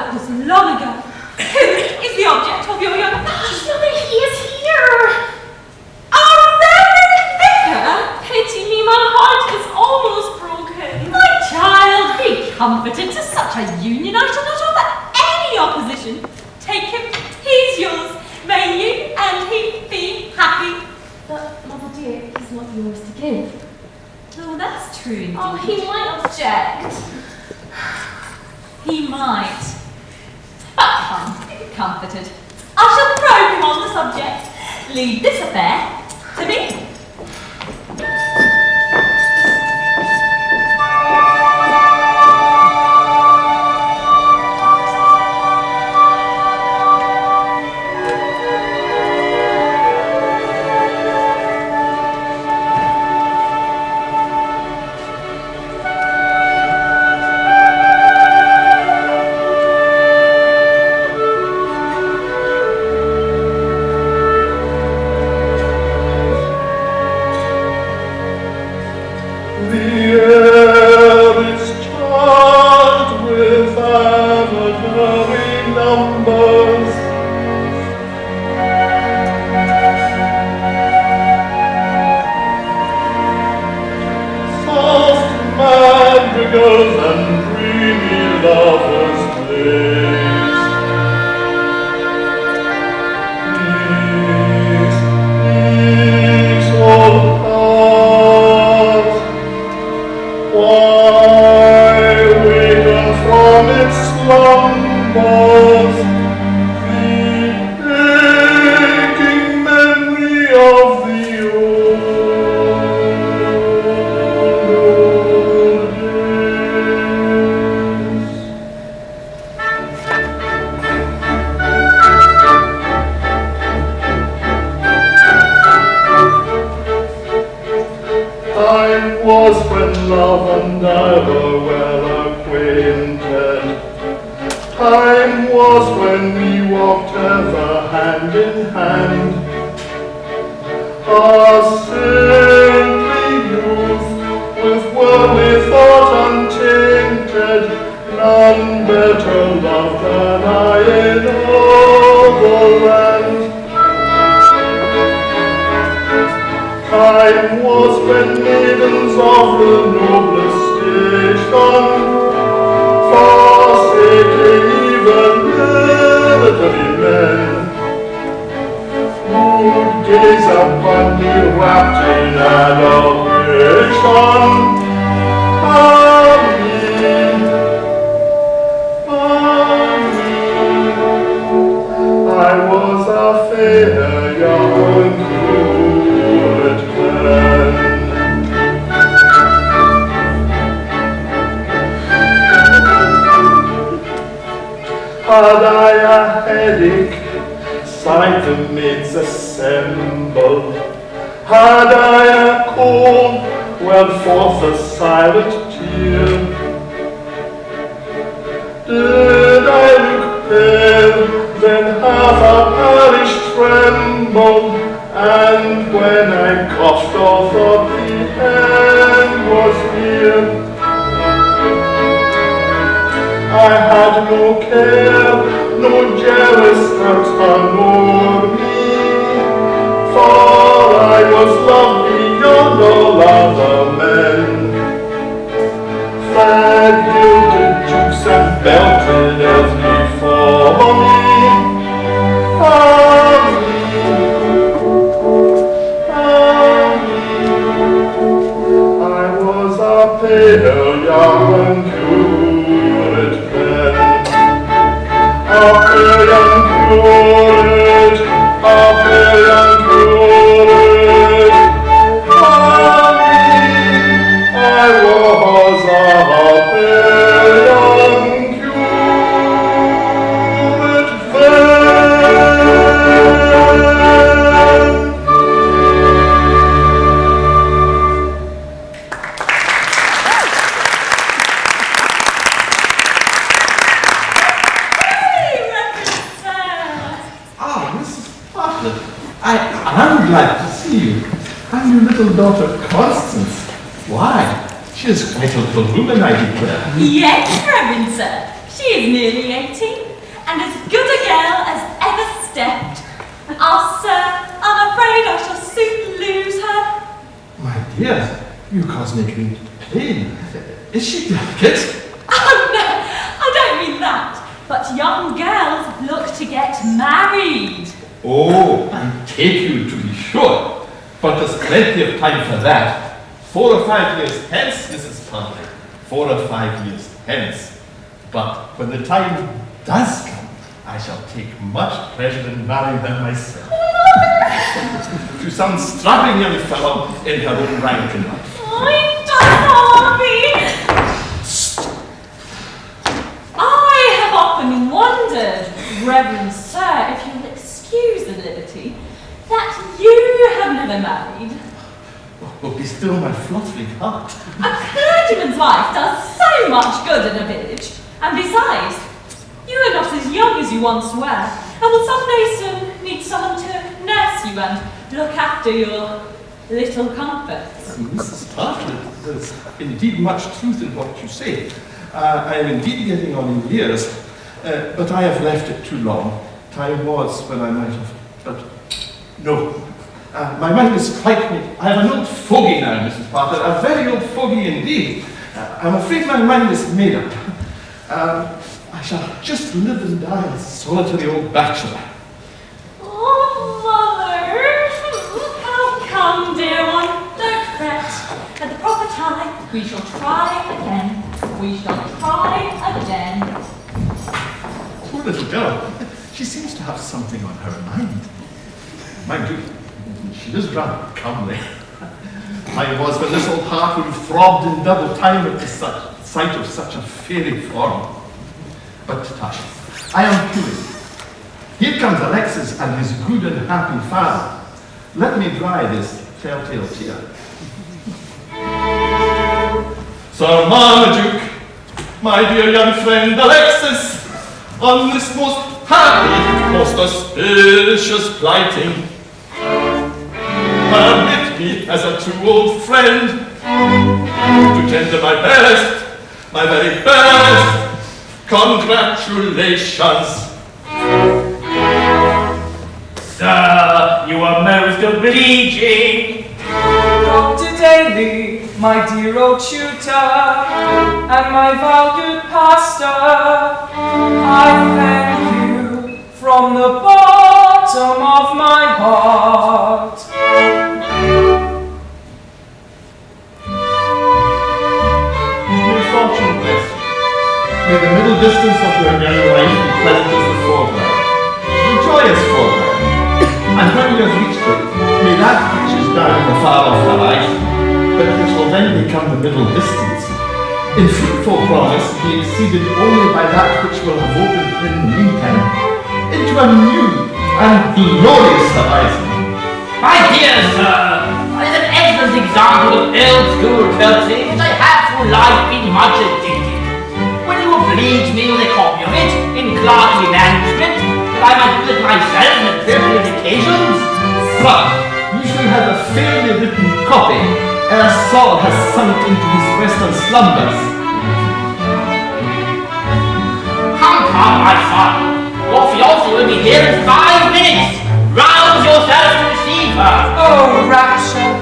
that was long ago. Who is the object of your young affection? Mother, he is here. Our Reverend Vicar? Pity me, my heart is almost broken. My child, be comforted. To such a union I shall not offer any opposition. Take him, he's yours. May you and he be happy. But, Mother dear, he's not yours to give. Oh, that's true indeed. Oh, he might object. He might. But come, be comforted. I shall probe him on the subject. Leave this affair to me. Had I a headache, sight the maids assemble. Had I a cold, well forth a silent tear. Did I look pale, then half a parish trembled, and when I coughed all thought the end was near. I had no care, no jealous heart nor me, for I was loved beyond all other men. Fled gilded dukes and belted elves before me. Ah me, I was a pale young curate then, a pale young curate, a pale young curate. Ah me, I was a pale young curate then. Mrs. Partlet, I am glad to see you. And your little daughter, Constance. Why, she is quite a little woman, I declare. Yes, Reverend Sir. She is nearly 18, and as good a girl as ever stepped. Ah, sir, I'm afraid I shall soon lose her. My dear, you cause me great pain. Is she delicate? Oh, no, I don't mean that. But young girls look to get married. Oh, I take you to be sure. But there's plenty of time for that. 4 or 5 years hence, Mrs. Partlet. 4 or 5 years hence. But when the time does come, I shall take much pleasure in marrying them myself. To some strapping young fellow in her own rank in life. I don't want I have often wondered, Reverend Sir, if you'll excuse the liberty, that you have never married. Oh, be still my fluttering heart. A clergyman's wife does so much good in a village, and besides, you are not as young as you once were, and will someday soon need someone to nurse you and look after your little comforts. Mrs. Partlet, there's indeed much truth in what you say. I am indeed getting on in years, but I have left it too long. Time was when I might have, but no. My mind is quite made. I have an old fogey now, Mrs. Partlet, a very old fogey indeed. I'm afraid my mind is made up. I shall just live and die a solitary old bachelor. Oh, Mother! Come, dear one, don't fret. At the proper time, we shall try again. We shall try again. Poor little girl. She seems to have something on her mind. Mind you, she is rather comely. I was when this old heart would have throbbed in double time at the sight of such a fairy form. But tush, I am queuing. Here comes Alexis and his good and happy father. Let me dry this telltale tear. Sir Marmaduke, my dear young friend Alexis, on this most happy, most auspicious plighting, permit me as a true old friend to tender my best, my very best congratulations. Sir, you are most obliging. Dr. Daly, my dear old tutor, and my valued pastor, I thank you from the bottom of my heart. May fortune bless you. May the middle distance of your young life be pleasant as the foreground, the joyous foreground. And when you have reached it, may that which is down in the far off horizon, but which will then become the middle distance, in fruitful promise be exceeded only by that which will have opened in the meantime into a new and glorious horizon. My dear sir, that is an excellent example of old school courtesy which I have through life been much addicted. Will you oblige me with a copy of it in clerkly manuscript, that I might use it myself on appropriate occasions? But you should have a fairly written copy, ere Saul has sunk into his western slumbers. Come, my son. Your fiancée will be here in 5 minutes. Rouse yourself to receive her. Oh, rapture!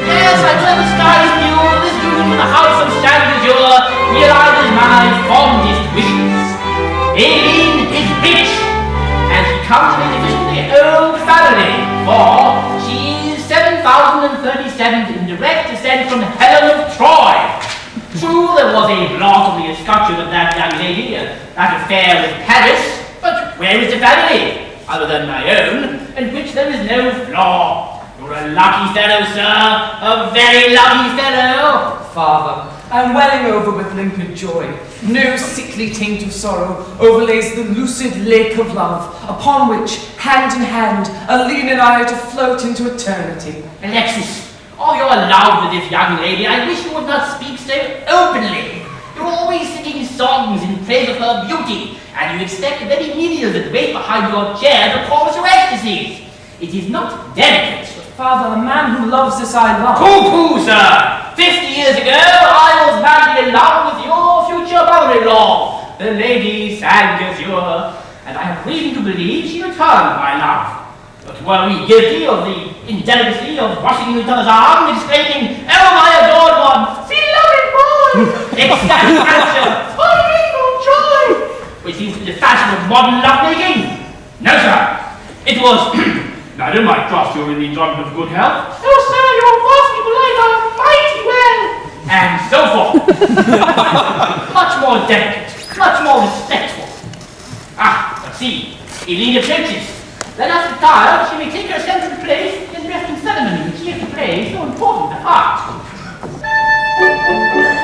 Yes, I will disguise you this room in the house of Sangazure, realizes my fondest wishes. Aline is rich, and she comes from a sufficiently old family, for she is 7,037 in direct descent from Helen of Troy. True, there was a blot on the escutcheon of that young lady, that affair with Paris, but where is the family, other than my own, in which there is no flaw? You're a lucky fellow, sir, a very lucky fellow. Father, I'm welling over with limpid joy. No sickly taint of sorrow overlays the lucid lake of love, upon which, hand in hand, Aline and I are to float into eternity. Alexis, oh, you're in love with this young lady. I wish you would not speak so openly. You're always singing songs in praise of her beauty, and you expect the very menials that wait behind your chair to chorus your ecstasies. It is not delicate. Father, a man who loves as I love. Pooh-pooh, sir! 50 years ago, I was madly in love with your future mother-in-law. the Lady Sangazure, and I have reason to believe she returned my love. But were we guilty of the indelicacy of rushing each other's arms, exclaiming, "Oh, my adored one, beloved boy!" ecstatic rapture, "I weep of joy!" which seems to be the fashion of modern lovemaking? No, sir. It was, "Madam, I trust you are in the enjoyment of good health." "Oh, sir, your vastly polite are mighty well." And so forth. Much more delicate, much more respectful. Ah, but see, Aline approaches. Let us retire, she may take her central place in the resting ceremony, which she is to play so important a part. Thank you.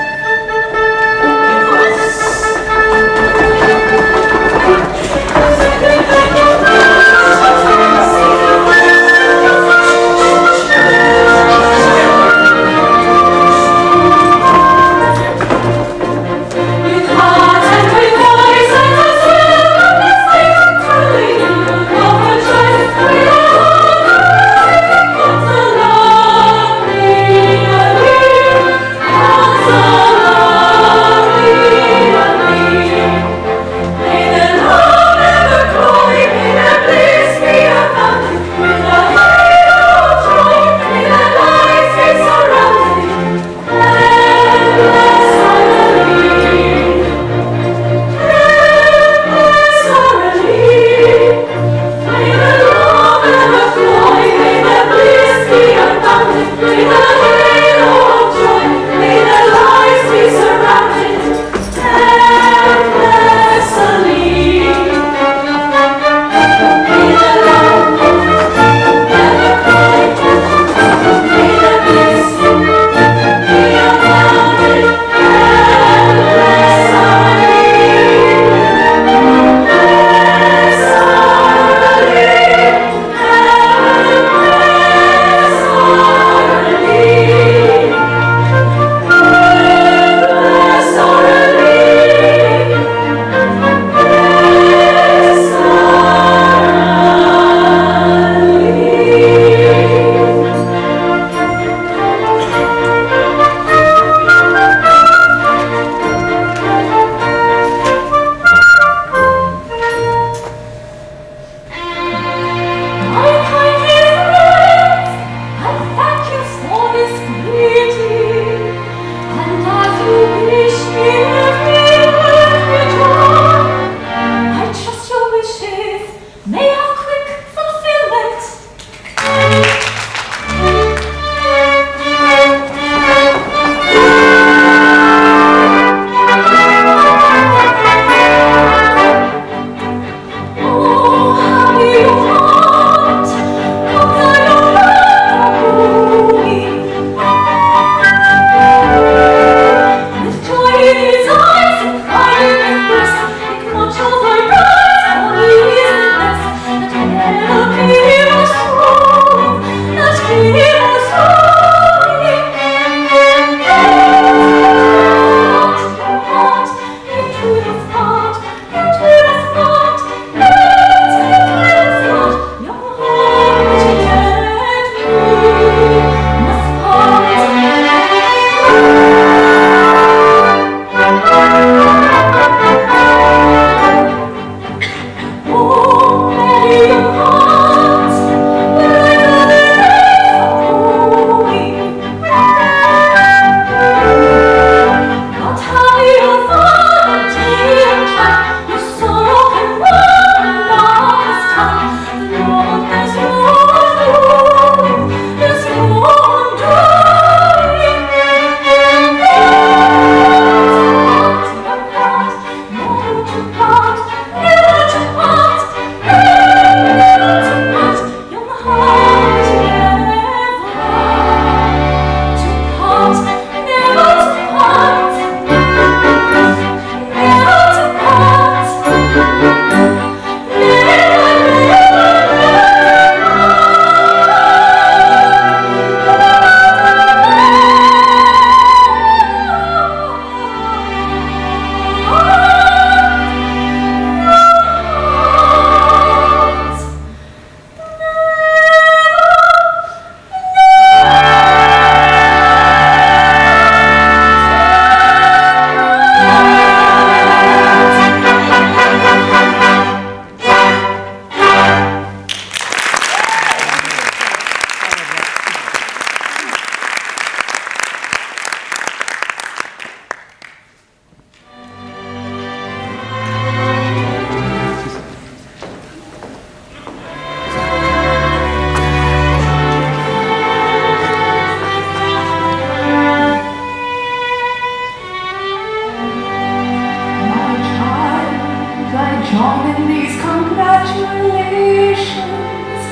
join in these congratulations.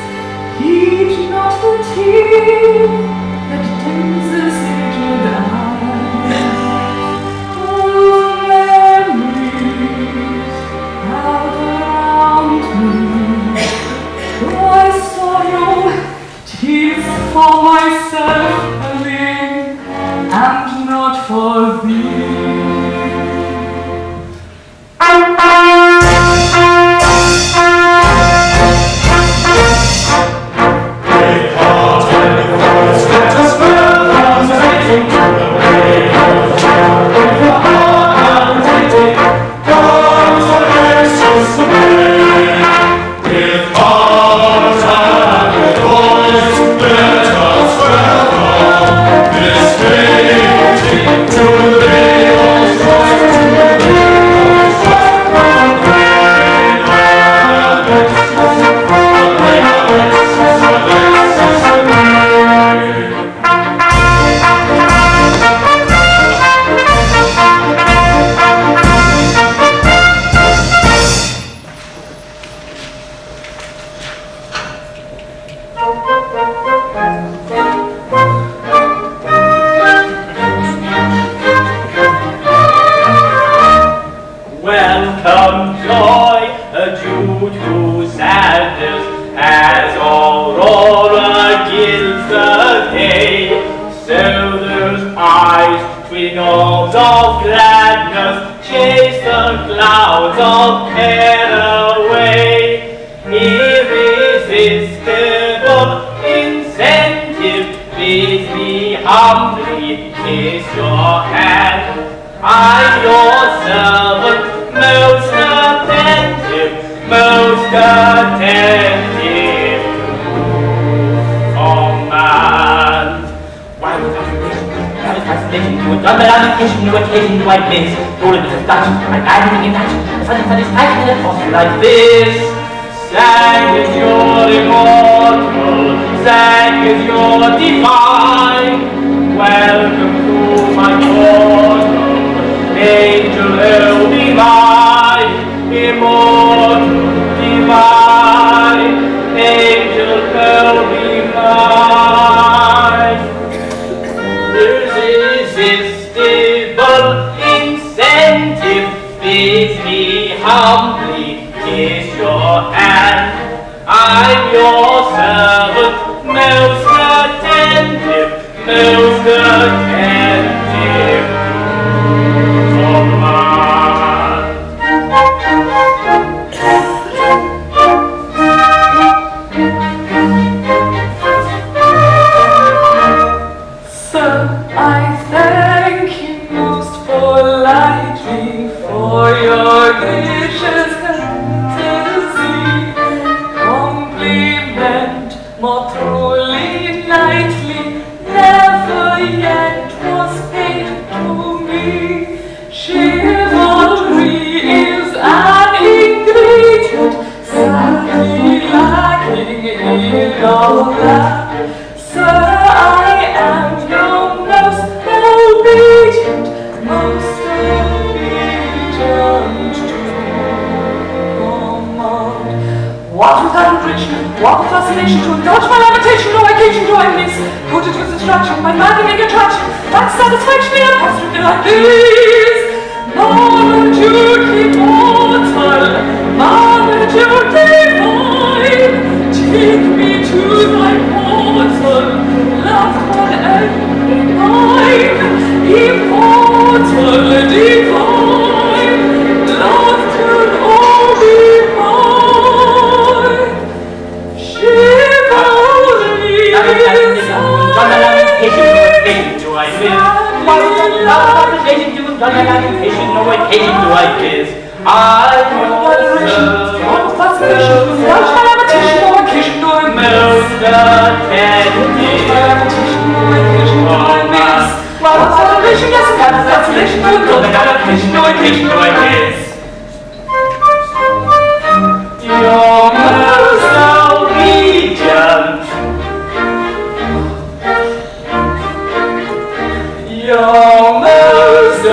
Heed not the tear that dims the sacred eye. Oh, memories crowd around me. I sorrow, 'tis for myself, Aline, and not for thee. Like this, Sangazure immortal, Sangazure divine, welcome to my portal, angel will be mine, immortal, divine, angel will be mine. Irresistible incentive bids me humbly kiss your hand. I'm your servant, most attentive, most attentive. Command. Sir, I thank you most politely for your gracious courtesy. Compliment more truly knightly never yet was paid to me. Chivalry is an ingredient sadly lacking in all that. Sir, I am your most obedient, most obedient command. What with enrichment, what with fascination to indulge my lamentation, no occasion to I miss. Put it with distraction, my maddening attraction, that satisfaction in apostrophe like this. Marmaduke immortal, Marmaduke divine, take me to thy portal, love one and mine, immortal divine, love could all be mine. Chivalry is You're most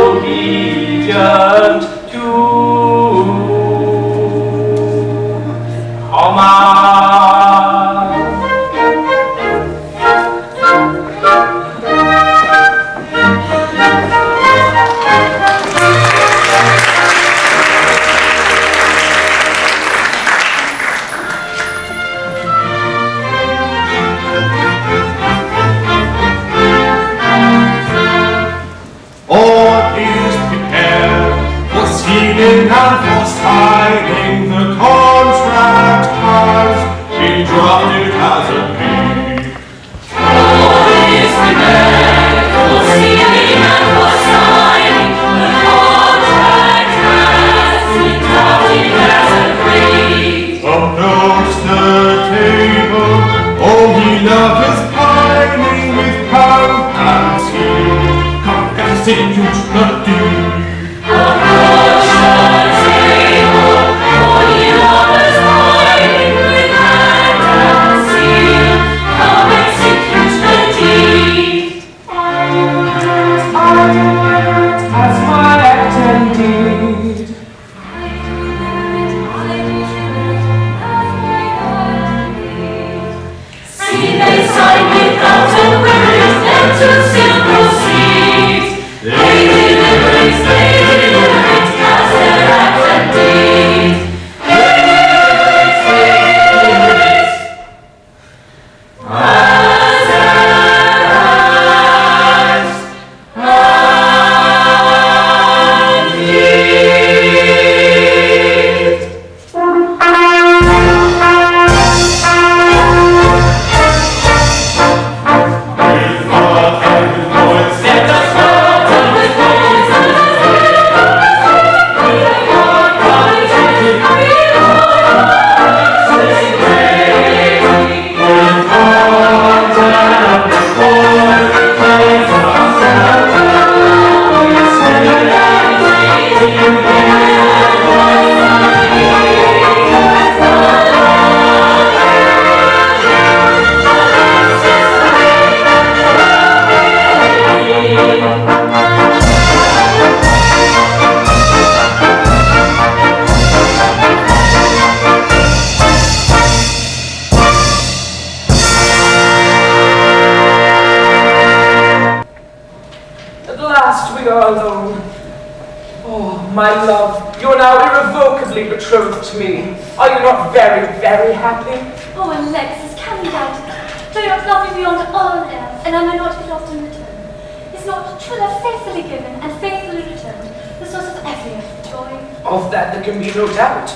obedient to irrevocably betrothed to me. Are you not very, very happy? Oh, Alexis, can we doubt it? Do you not love me beyond all else, and am I not be loved in return? Is not true love faithfully given and faithfully returned the source of every earthly joy? Of that there can be no doubt.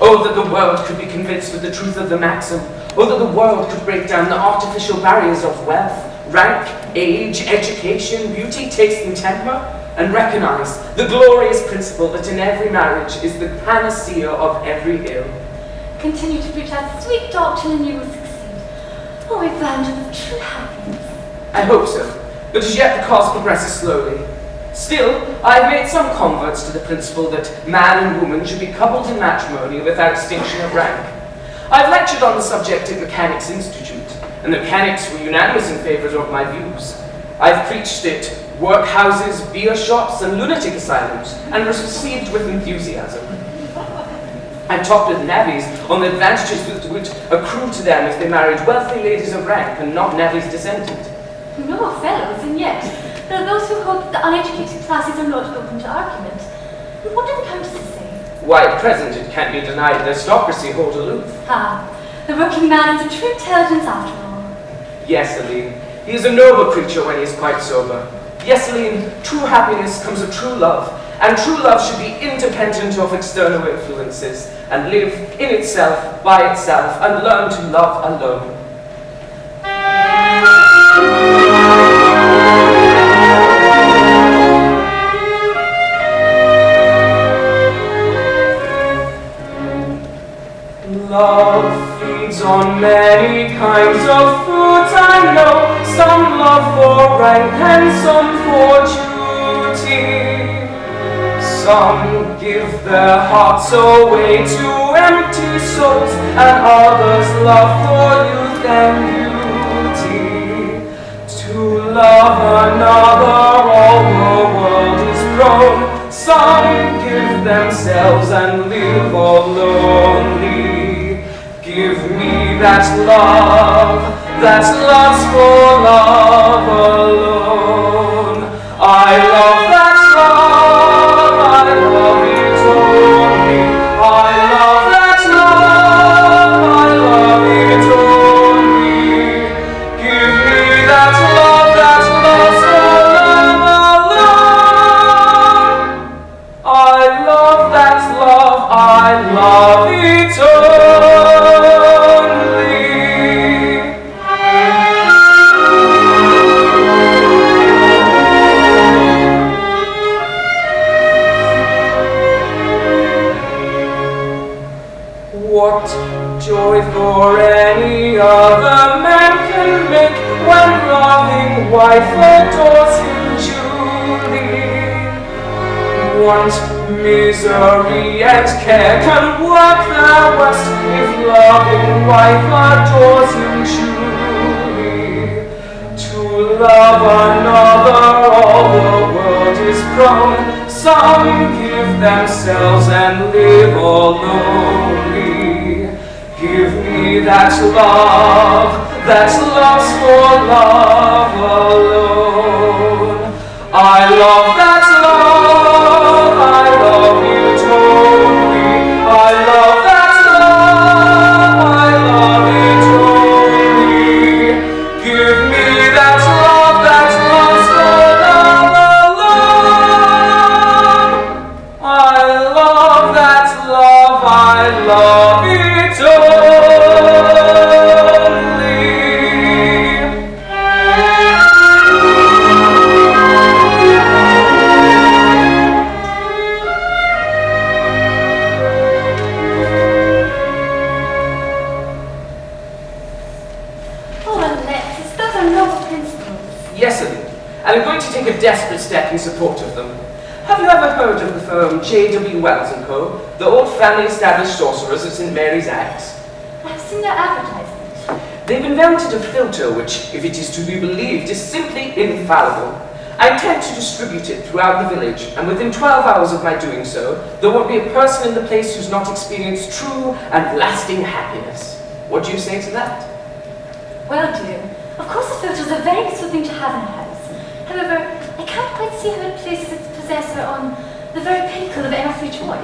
Oh, that the world could be convinced with the truth of the maxim. Oh, that the world could break down the artificial barriers of wealth, rank, age, education, beauty, taste, and temper, and recognize the glorious principle that in every marriage is the panacea of every ill. Continue to preach that sweet doctrine and you will succeed. Oh, evangel of true happiness. I hope so, but as yet the cause progresses slowly. Still, I have made some converts to the principle that man and woman should be coupled in matrimony without distinction of rank. I have lectured on the subject at Mechanics Institute, and the mechanics were unanimous in favour of my views. I have preached at workhouses, beer shops, and lunatic asylums, and was received with enthusiasm. I talked with navvies on the advantages that would accrue to them if they married wealthy ladies of rank and not navvies descended. No fellows, and yet there are those who hold that the uneducated classes are not open to argument. And what do the countesses say? Why, at present it can't be denied the aristocracy hold aloof. Ah, the working man is a true intelligence after all. Yes, Aline, he is a noble creature when he is quite sober. Yes, Aline, true happiness comes of true love, and true love should be independent of external influences, and live in itself, by itself, and learn to love alone. Love feeds on many kinds of foods, I know. Some love for rank and some for duty. Some give their hearts away to empty souls, and others love for youth and beauty. To love another all the world is prone. Some give themselves and live all lonely. Give me that love's for love alone. I love that love, I love it only. I love that love, I love it only. Give me that love's for love alone. I love that love, I love it only. What joy for any other man can make when loving wife adores him duly. Want misery and care can work their worst if loving wife adores him truly. To love another all the world is prone. Some give themselves and live all lonely. Give me that love's for love alone. I love that love, I love it only. I love that love, I love it only. Give me that love's for love alone. I love that love, I love it only. Yes, Aline, and I'm going to take a desperate step in support of them. Have you ever heard of the firm J.W. Wells & Co., the old family-established sorcerers of St. Mary's Axe? I've seen their advertisement. They've invented a filter which, if it is to be believed, is simply infallible. I intend to distribute it throughout the village, and within 12 hours of my doing so, there won't be a person in the place who's not experienced true and lasting happiness. What do you say to that? Well, dear, of course the filter's a very useful thing to have in a house. However, I can't quite see how it places its possessor on the very pinnacle of earthly joy.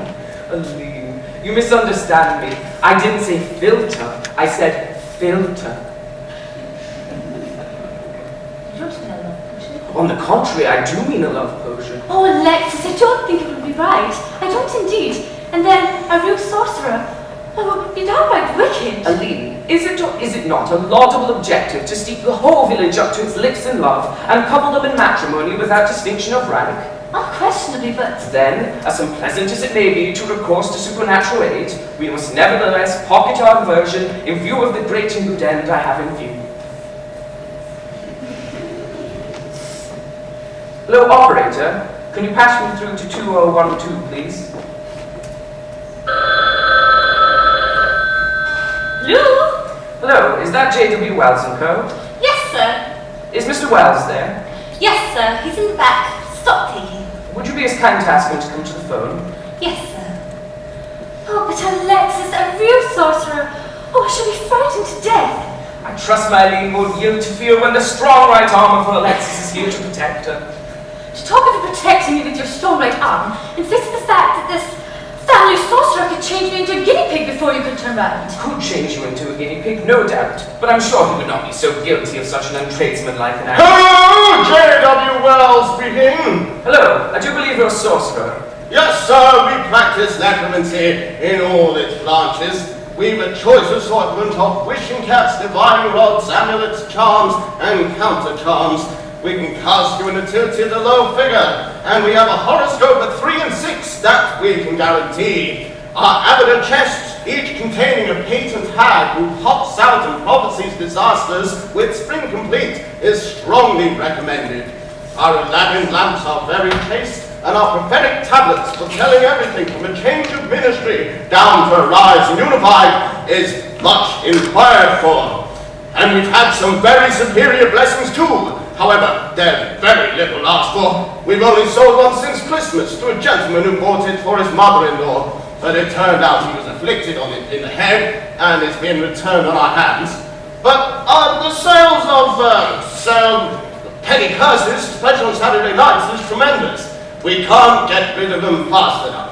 Aline, You misunderstand me. I didn't say filter. I said filter. You don't mean a love potion? On the contrary, I do mean a love potion. Oh, Alexis, I don't think it would be right. I don't indeed. And then a real sorcerer. Oh, it would be downright wicked. Aline, is it or is it not a laudable objective to steep the whole village up to its lips in love and couple them in matrimony without distinction of rank? Unquestionably, but... Then, as unpleasant as it may be to recourse to supernatural aid, we must nevertheless pocket our aversion in view of the great and good end I have in view. Hello, operator. Can you pass me through to 2012, please? Hello? Hello, is that J.W. Wells & Co.? Yes, sir. Is Mr. Wells there? Yes, sir. He's in the back. Stop taking. Would you be as kind to ask him to come to the phone? Yes, sir. Oh, but Alexis, a real sorcerer. Oh, I shall be frightened to death. I trust my Aline will yield to fear when the strong right arm of her Alexis is here to protect her. To talk of protecting me with your strong right arm, and face the fact that this family sorcerer could change me into a guinea pig before you could turn round. Could change you into a guinea pig, no doubt, but I'm sure he would not be so guilty of such an untradesmanlike an act. Hello, J.W. Wells speaking. Hello, I do believe you're a sorcerer. Yes, sir, we practice necromancy in all its branches. We've a choice assortment of wishing caps, divine rods, amulets, charms, and counter charms. We can cast you in a tilted low figure, and we have a horoscope at 3 and 6 that we can guarantee. Our Aberdeen chests, each containing a patent hag who pops out and prophesies disasters with spring complete, is strongly recommended. Our Aladdin lamps are very chaste, and our prophetic tablets foretelling everything from a change of ministry down to a rise unified is much inquired for. And we've had some very superior blessings too. However, they're very little asked for. We've only sold one since Christmas to a gentleman who bought it for his mother-in-law. But it turned out he was afflicted on it in the head, and it's been returned on our hands. But the sales of penny curses, especially on Saturday nights, is tremendous. We can't get rid of them fast enough.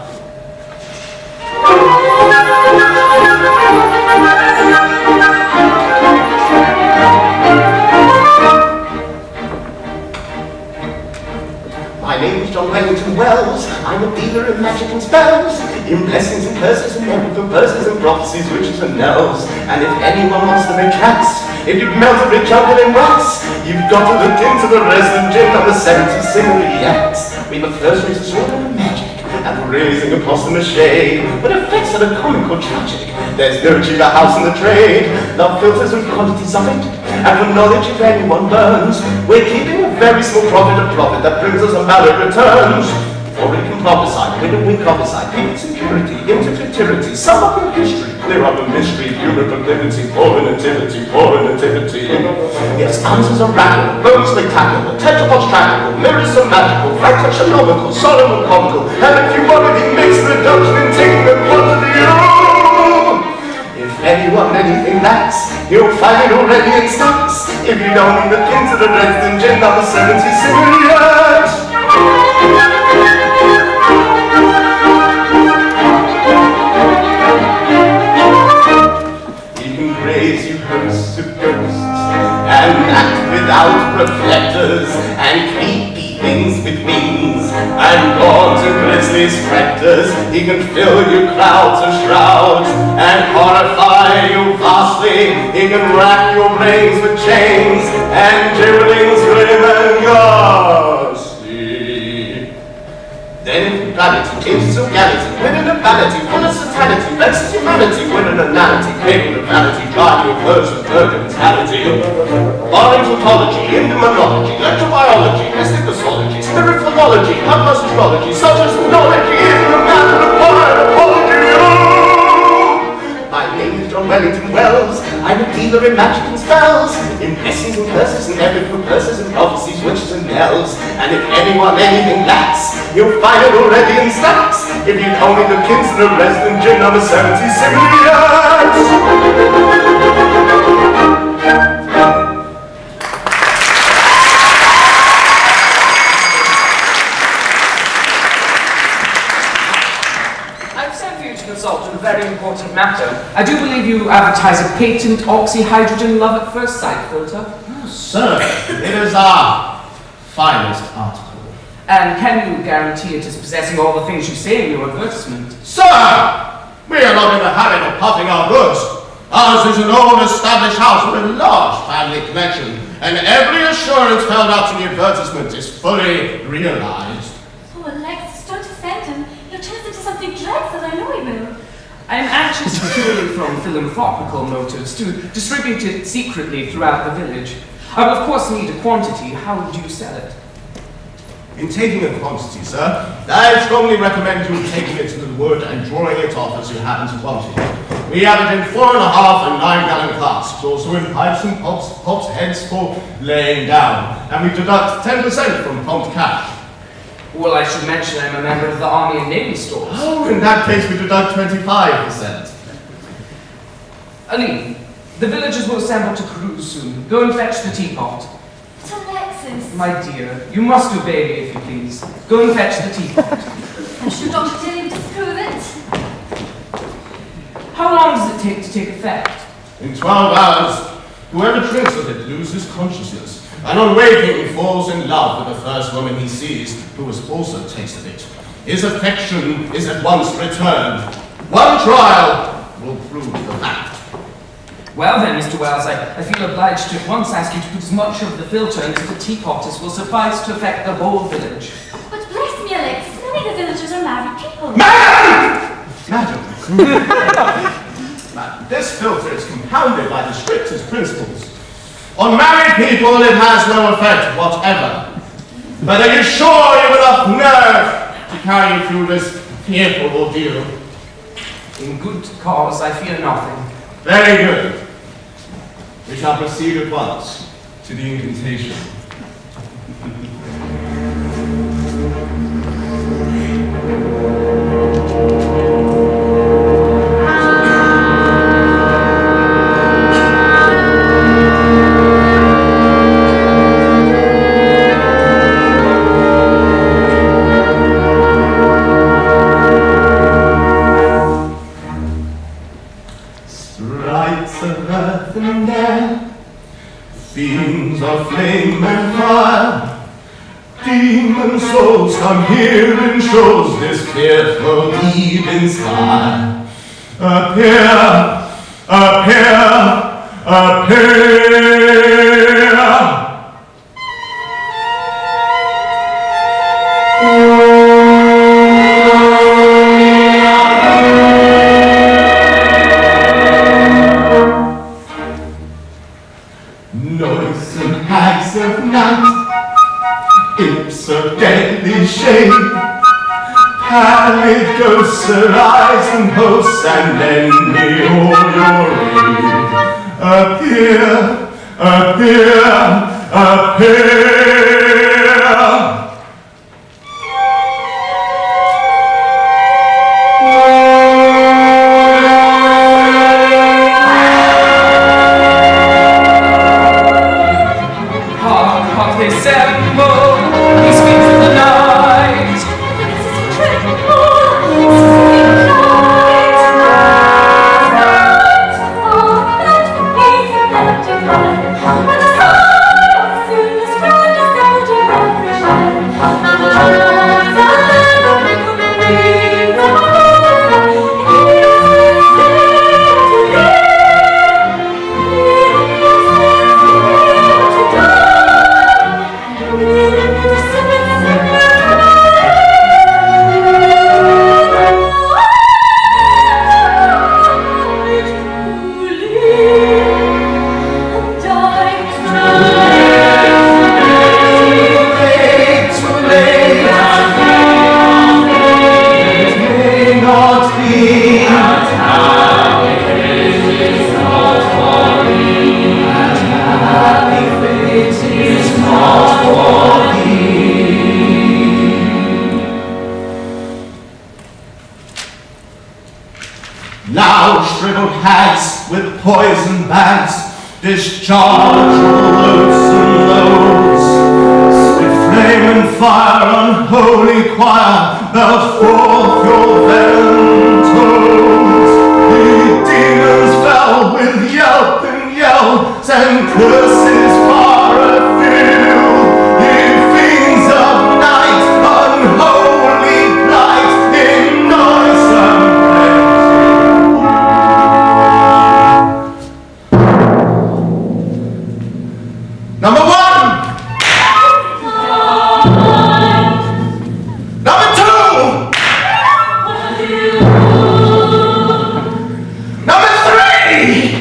My name is John Wellington Wells. I'm a dealer in magic and spells, in blessings and curses and everything, verses and prophecies, witches and elves. And if anyone wants to make tracks, if you've melted rich uncle in wax, you've got to look into the resident gin number 70 scenery acts. We've a first rate sword and magic, and we're raising a posthumous shade, but effects that are comic or tragic. There's no cheaper house in the trade. Love filters and quantities of it, and for knowledge if anyone learns, we're keeping a very small profit, a profit that brings us a valid returns. For we can prophesy, we prophesy, peace and purity, into futurity, sum up your history, clear up a mystery, human proclivity, foreign nativity, foreign nativity. Yes, answers are radical, bones spectacular, tetrapods tragical, mirrors so magical, facts astronomical, solemn and comical, and if you want anything makes the reduction in taking the quantity. If anyone anything lacks, you'll find it already in stocks. If you don't need the pin to the resident gin number 70 similar. We can raise you hosts of ghosts and act without reflectors and creepy things with wings and gods and grisly specters. He can fill you crowds of shrouds and horrify you vastly. He can rack your brains with chains and javelins grim and ghastly. Then vanity, insugality, winning a vanity, full of satanity, vexed humanity, winning a nanity, craving of vanity, driving your curse of mentality. Barring tautology, entomology, electrobiology, mystic astrology, spirit philology, plus astrology, such as knowledge is the matter of wide apology. My name is John Wellington Wells. I'm a dealer in magic and spells, in blessings and curses and everything, curses and prophecies, witches and elves. And if anyone anything lacks, you'll find it already in stacks. If you told me the kids in a resident gin number 70 similar. I've sent for you to consult a very important matter. I do believe you advertise a patent oxyhydrogen love at first sight filter. Sir, it is our finest article. And can you guarantee it is possessing all the things you say in your advertisement? Sir! We are not in the habit of puffing our goods. Ours is an old established house with a large family connection, and every assurance held out in the advertisement is fully realized. Oh, Alexis, don't offend him. He'll turn us into something dreadful, I know he will. I am anxious purely from philanthropical motives to distribute it secretly throughout the village. I will of course need a quantity. How would you sell it? In taking a quantity, sir, I strongly recommend you taking it to the wood and drawing it off as you happen to want it. We have it in 4.5 and 9-gallon casks, also in pipes and pots heads for laying down, and we deduct 10% from prompt cash. Well, I should mention I'm a member of the Army and Navy stores. Oh, in that case we deduct 25%. Aline, the villagers will assemble to cruise soon. Go and fetch the teapot. But Alexis... My dear, you must obey me if you please. Go and fetch the teapot. I'm sure Dr. Daly would disapprove it. How long does it take to take effect? In 12 hours, whoever drinks of it loses consciousness, and on waking falls in love with the first woman he sees, who has also tasted it. His affection is at once returned. One trial will prove the fact. Well then, Mr. Wells, I feel obliged to at once ask you to put as much of the filter into the teapot as will suffice to affect the whole village. But bless me, Alexis, many of the villagers are married people. Madam! This filter is compounded by the strictest principles. On married people, it has no effect whatever. But are you sure you have enough nerve to carry you through this fearful ordeal? In good cause, I fear nothing. Very good. We shall proceed at once to the incantation. Flame and fire, demon souls come here in shows this fearful even sky. Appear, appear, appear. Noisome hags of night, imps of deadly shade, pallid ghosts arise and hosts and lend me all your aid. Appear, appear, appear. Poison bags discharge loathsome loads. Spit flame and fire, unholy choir, belt forth your venom tones. curses far afield, in fiends of night, unholy plight, in noisome plenty. Number 1. Number 2. Number 3.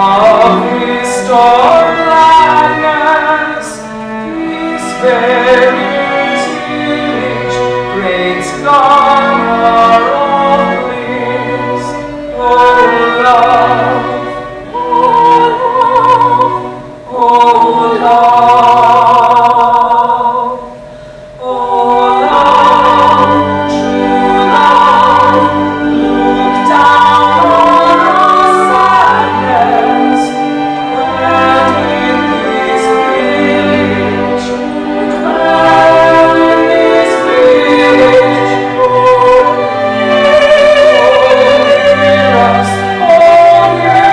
of restored gladness, peace bearing tillage, great scholar of bliss, O love, O love, O love, O love, true love, look down on our sadness, dwell in this village, dwell in this village, oh, hear us, oh, hear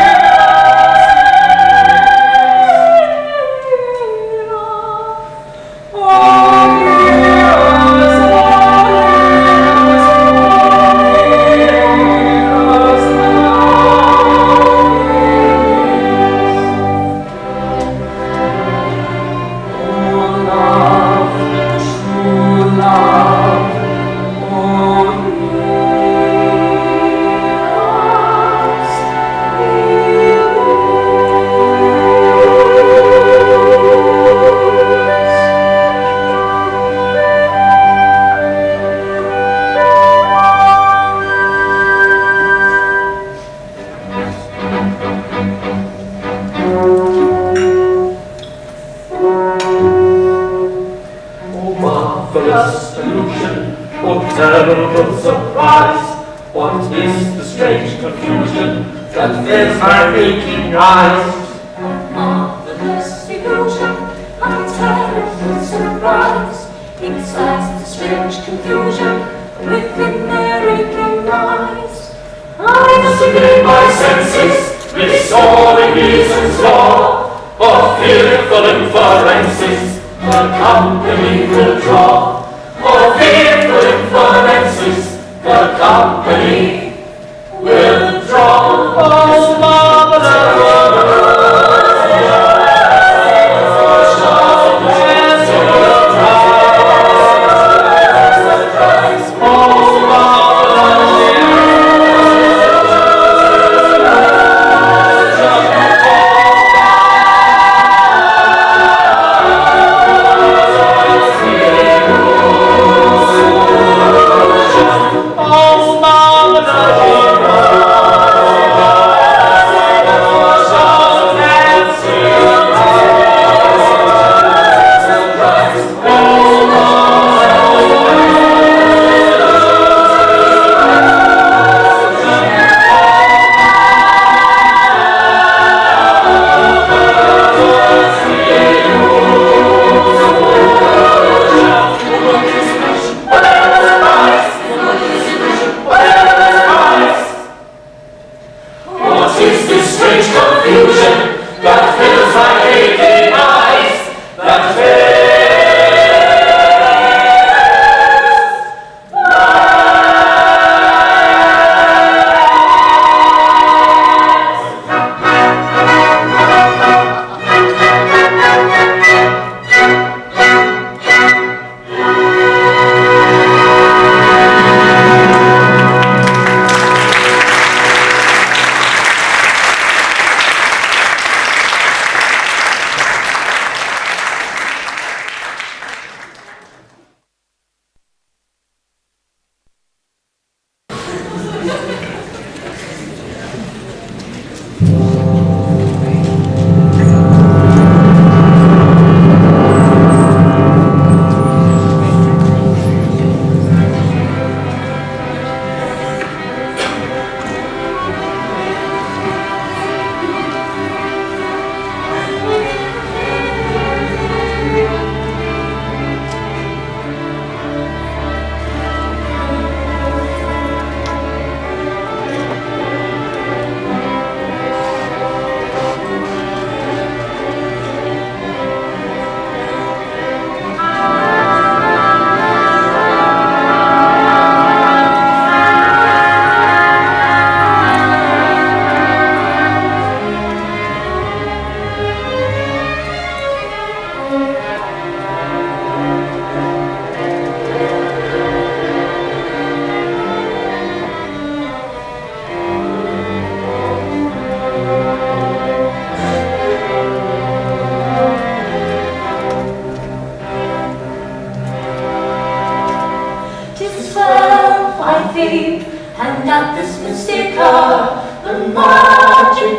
marvelous illusion, oh terrible surprise! What is the strange confusion that fills my aching eyes? Marvelous illusion, a terrible surprise. Excites the strange confusion within their aching eyes. I Discipline my senses, restoring reason's law, for fearful inferences the company will draw. For fearful inferences the company will draw. Oh,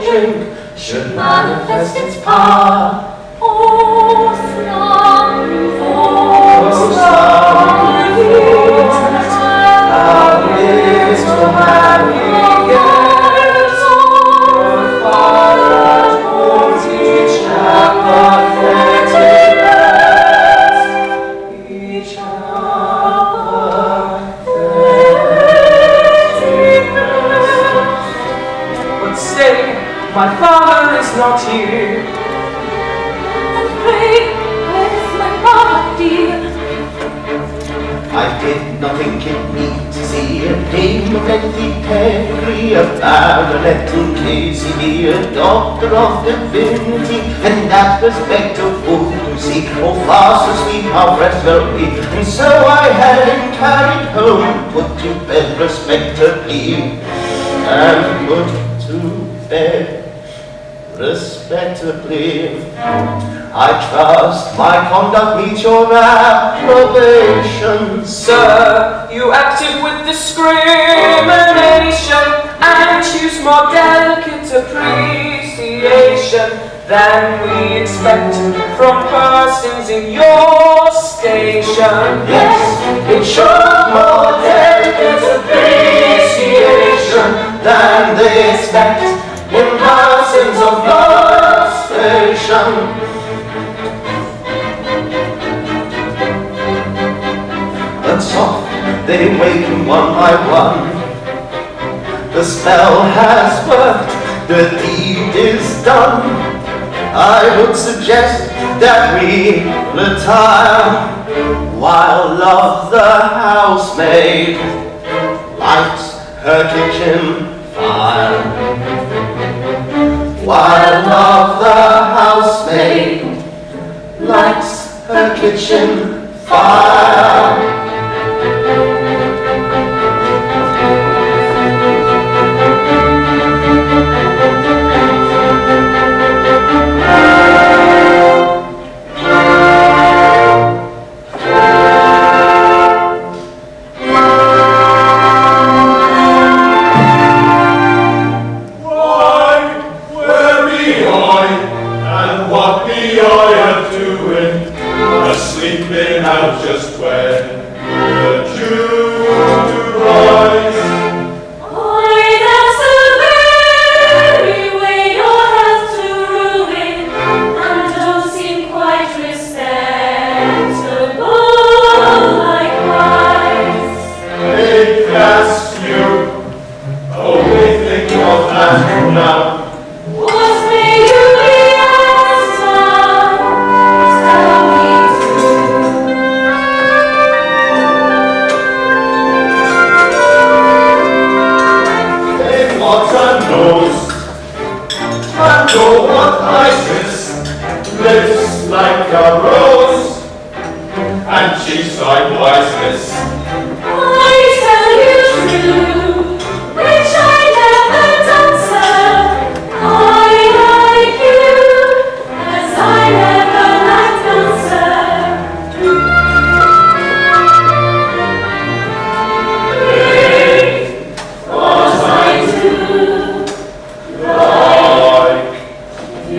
drink should manifest its power. Oh, slumber, how little happy years our Father holds each apathetic rest, each apathetic rest. But stay, my father is not here. And pray, where is my mother dear? I did not think it meet to see a dame of lengthy pedigree, a baronet in Casey be a doctor of divinity, and that was better food to see, oh far so sweet how fresh will be. And so I had him carried home, put to bed respectably, and put to bed respectably. I trust my conduct meets your approbation. Sir, you acted with discrimination and choose more delicate appreciation than we expect from persons in your station. Yes, it showed more delicate appreciation than they expect in persons of your station. But soft they waken one by one. The spell has worked, the deed is done. I would suggest that we retire while Love the housemaid lights her kitchen fire. While Love the housemaid lights her kitchen fire. Sleeping out just when the dew to rise. Oi, that's the very way your health to ruin, and don't seem quite respectable likewise. They cast you, only think of that now. What may you be last time? Tell me What a nose, and oh what isis, lips like a rose, and cheeks like wiseness. I tell you true, which I never done, sir. I like you, as I never liked none, sir. What I do, Like you.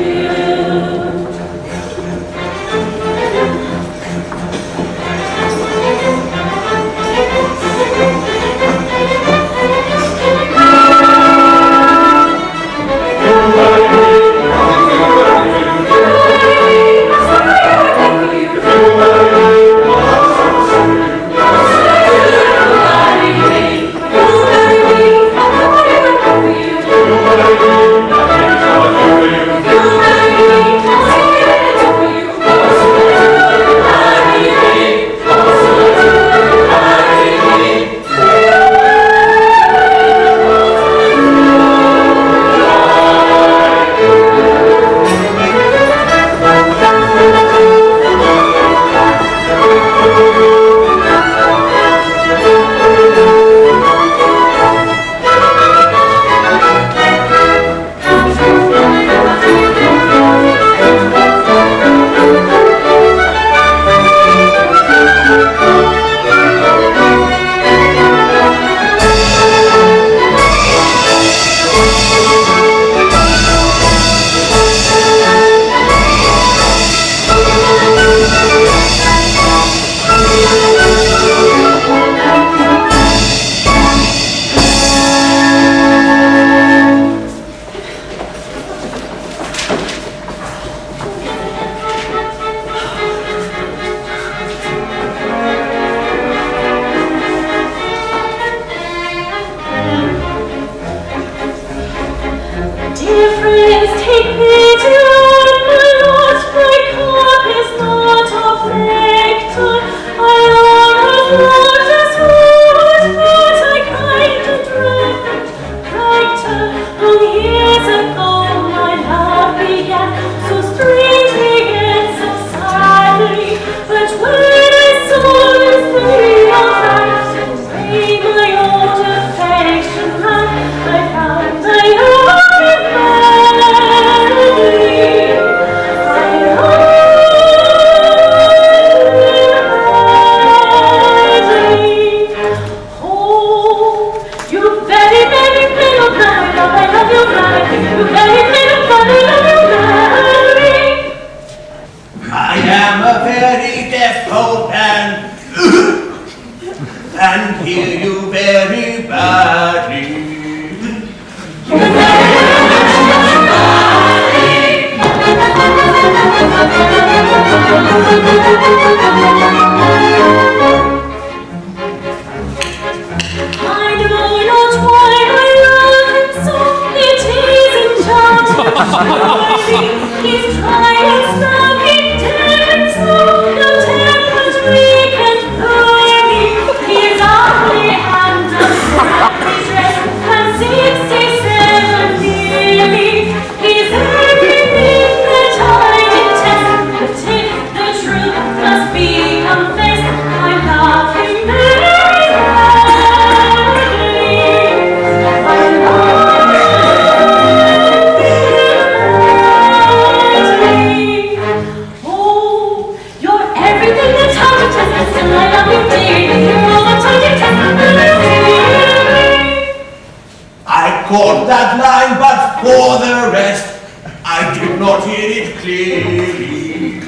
Caught that line, but for the rest, I did not hear it clearly.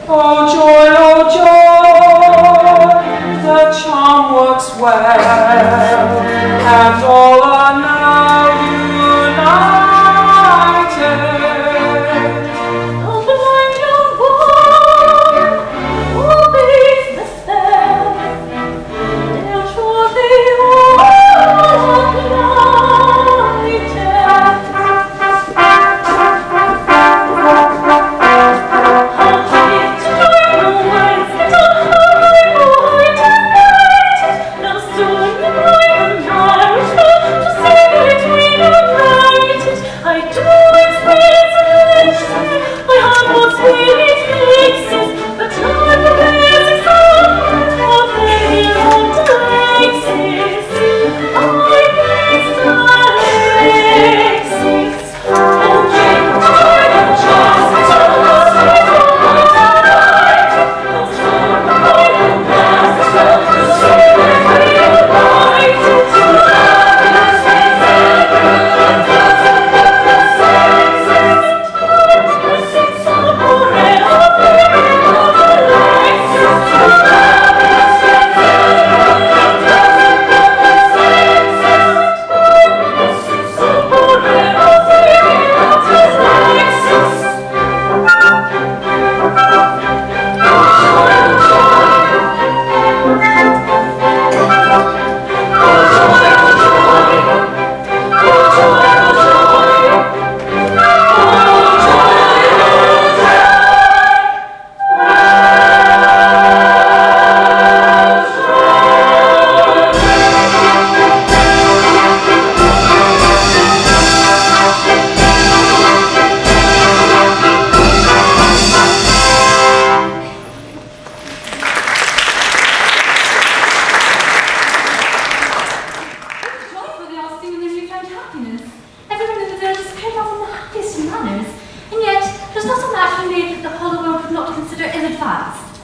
Oh joy, oh joy, the charm works well, and all are now united. The blind young boy obeys the spell, they'll surely all united.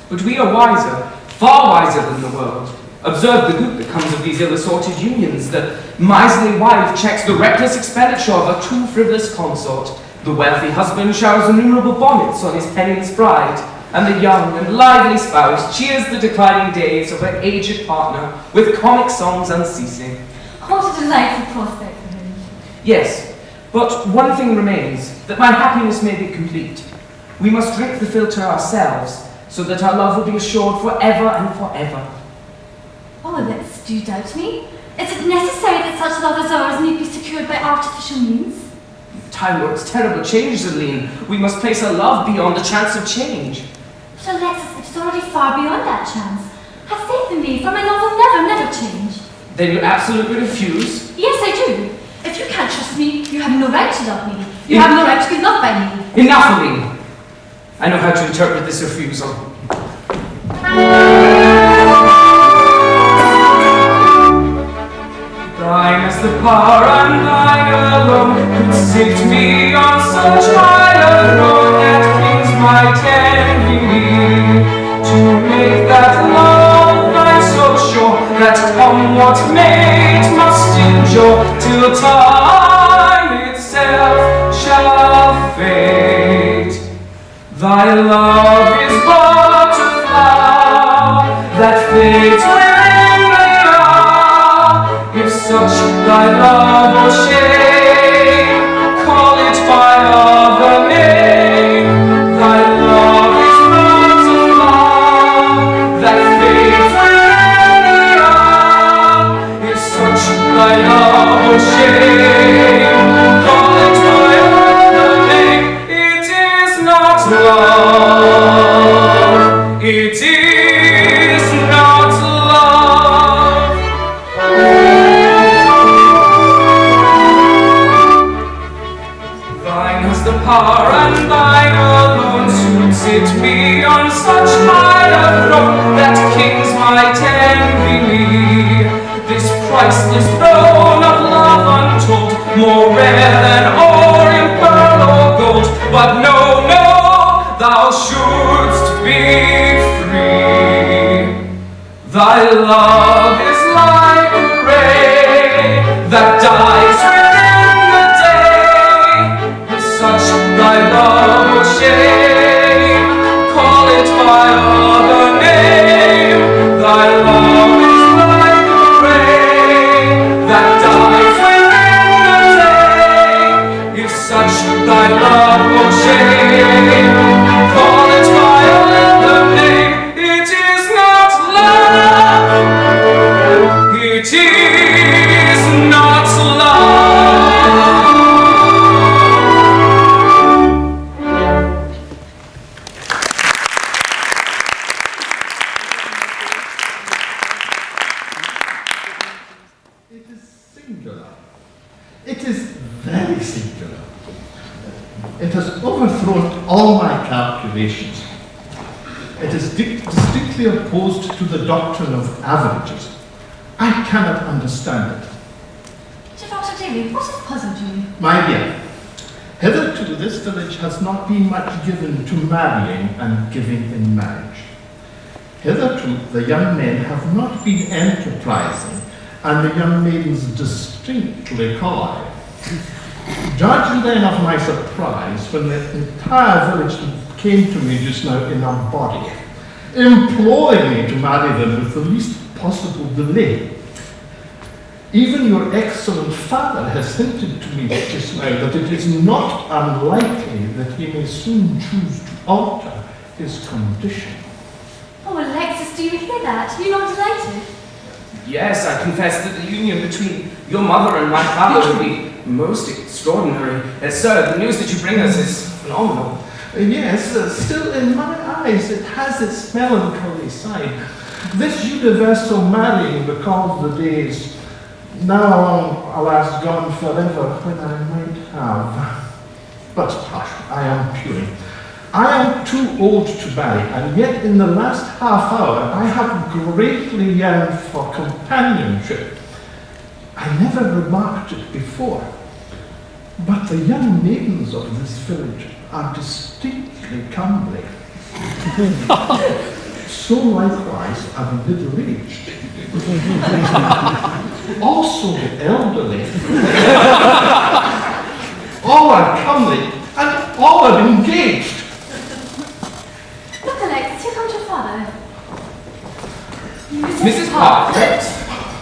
But we are wiser, far wiser than the world. Observe the good that comes of these ill-assorted unions. The miserly wife checks the reckless expenditure of a too frivolous consort. The wealthy husband showers innumerable bonnets on his penniless bride, and the young and lively spouse cheers the declining days of her aged partner with comic songs unceasing. What a delightful prospect for him. Yes, but one thing remains, that my happiness may be complete. We must drink the philtre ourselves, so that our love will be assured forever and forever. Oh, Elise, do you doubt me? Is it necessary that such love as ours need be secured by artificial means? Time works terrible changes, Aline. We must place our love beyond the chance of change. But Alexis, it is already far beyond that chance. Have faith in me, for my love will never, never change. Then you absolutely refuse? Yes, I do. If you can't trust me, you have no right to love me. You have no right to be loved by me. Enough, Aline. I know how to interpret this refusal. Thine is the power, and thine alone could sit me on such high a throne that kings might envy. To make that love thine so sure, that come what may, it must endure till time itself shall fade. Thy love is but a flower that fades within the hour. If such thy love shame. Call it by other name. It is not love. It is not love. Thine is the power, and thine alone suits it me on such high a throne that kings might envy me. This priceless throne of love untold, more rare than ore in pearl or gold. But no, no, thou shouldst be free. Thy love is like a ray that dies within the day. If such thy love or shame, call it by other name. Thy love is like a ray that dies within the day. If such thy love or shame, call it by other name. It is not love. It is not love. It is singular. It is very singular. It has overthrown all my calculations. It is distinctly opposed to the doctrine of averages. I cannot understand it. Dr. Daly, what has puzzled you? My dear, hitherto this village has not been much given to marrying and giving in marriage. Hitherto the young men have not been enterprising, and the young maidens distinctly coy. Judge then of my surprise when the entire village came to me just now in a body, imploring me to marry them with the least possible delay. Even your excellent father has hinted to me just now that it is not unlikely that he may soon choose to alter his condition. Oh, Alexis, do you hear that? You're not delighted? Yes, I confess that the union between your mother and my father would be most extraordinary. Sir, the news that you bring us is phenomenal. Yes, still in my eyes it has its melancholy side. This universal marrying recalls the days, now alas gone forever, when I might have. But hush, I am puling. I am too old to marry, and yet in the last half hour I have greatly yearned for companionship. I never remarked it before, but the young maidens of this village are distinctly comely. So likewise are the middle-aged. Also the elderly. All are comely, and all are engaged. Look, Alexis, here comes your father. Mrs. Partlet,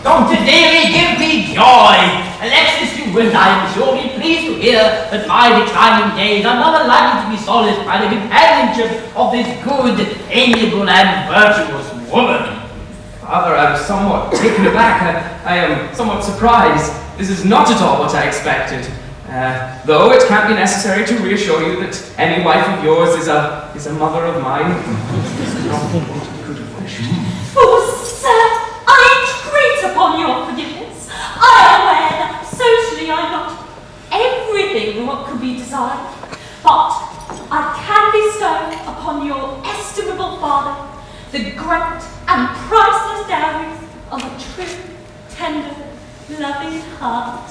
Dr. Daly, give me joy. Alexis, you will, I am sure, be pleased to hear that my declining days are not likely to be solaced by the companionship of this good, amiable, and virtuous woman. Father, I'm somewhat taken aback. I am somewhat surprised. This is not at all what I expected. Though it can't be necessary to reassure you that any wife of yours is a mother of mine. Oh, sir, I entreat upon your forgiveness. I am aware that socially I'm not everything what could be desired, but I can bestow upon your estimable father the great and priceless dowries of a true, tender, loving heart.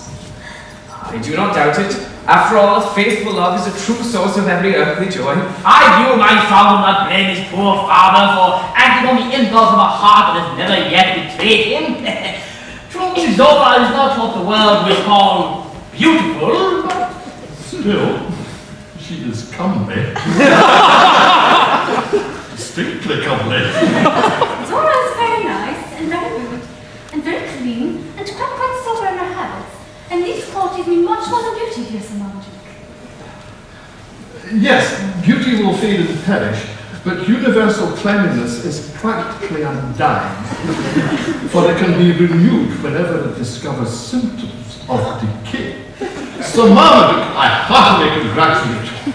I do not doubt it. After all, a faithful love is a true source of every earthly joy. I do myself not blame his poor father for acting on the impulse of a heart that has never yet betrayed him. Truly, Zora is not what the world will call beautiful, but Still, she is comely. Distinctly comely. Zora is very nice and very good and very clean and quite sober in her habits. And these qualities mean much more than beauty, dear Sir Marmaduke. Yes, beauty will fade and perish, but universal cleanliness is practically undying, for it can be renewed whenever it discovers symptoms of decay. So Marmaduke, I heartily congratulate you.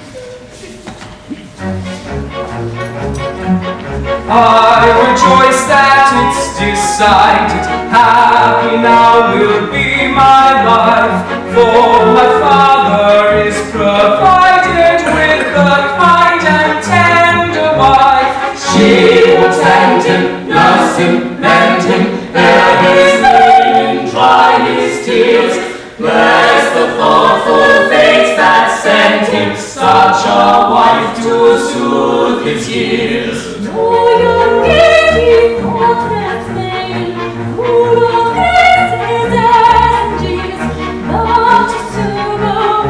I rejoice that it's decided. Happy now will be my life, for my father is provided with a kind and tender wife. She will tend him, nurse him, mend him, bear his pain, dry his tears. Bless the thoughtful fates that sent him such a wife to soothe his years. Oh, your giddy thoughtless maiden, full of graces and years, not to soon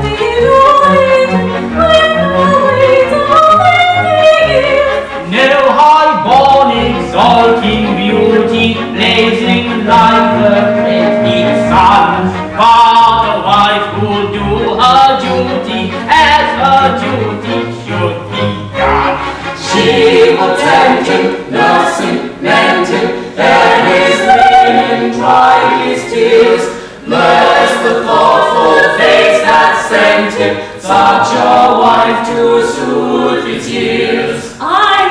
be laden with the weight of his years. No high-born exalting beauty, blazing like the great big sun, but a wife who'll do her duty as her duty should be done. She will tend him, nurse him, mend him, bear his linen, dry his tears. Bless the thoughtful fates that sent him such a wife to soothe his years. I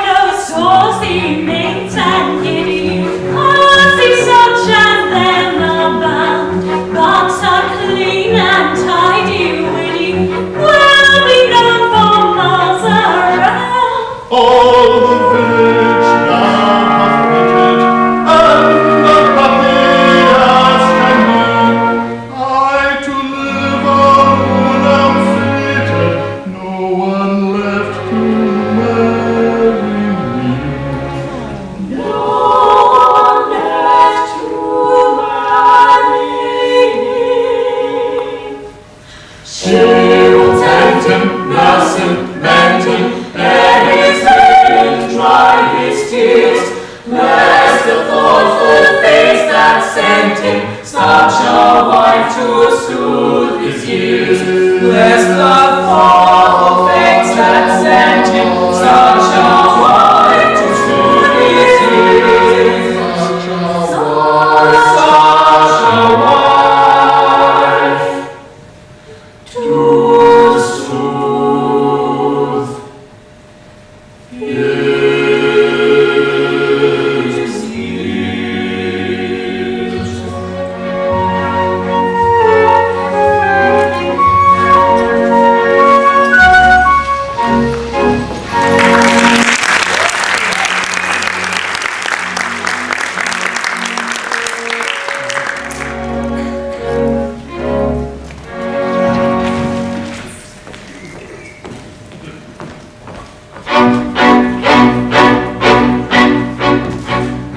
know saucy maids and giddy, classy such as them abound, but are clean and tidy, witty, will be known for miles around. All the village now hath meted, and the happiest can be. I to live alone am fated, no one left to marry me. No one left to marry me. She will tend him, nurse him, mend him, bear his linen, dry his tears. Bless the thoughtful face that sent him such a wife to soothe his years. Bless the thoughtful face that sent him such a wife to soothe his years. Such a wife to soothe his years.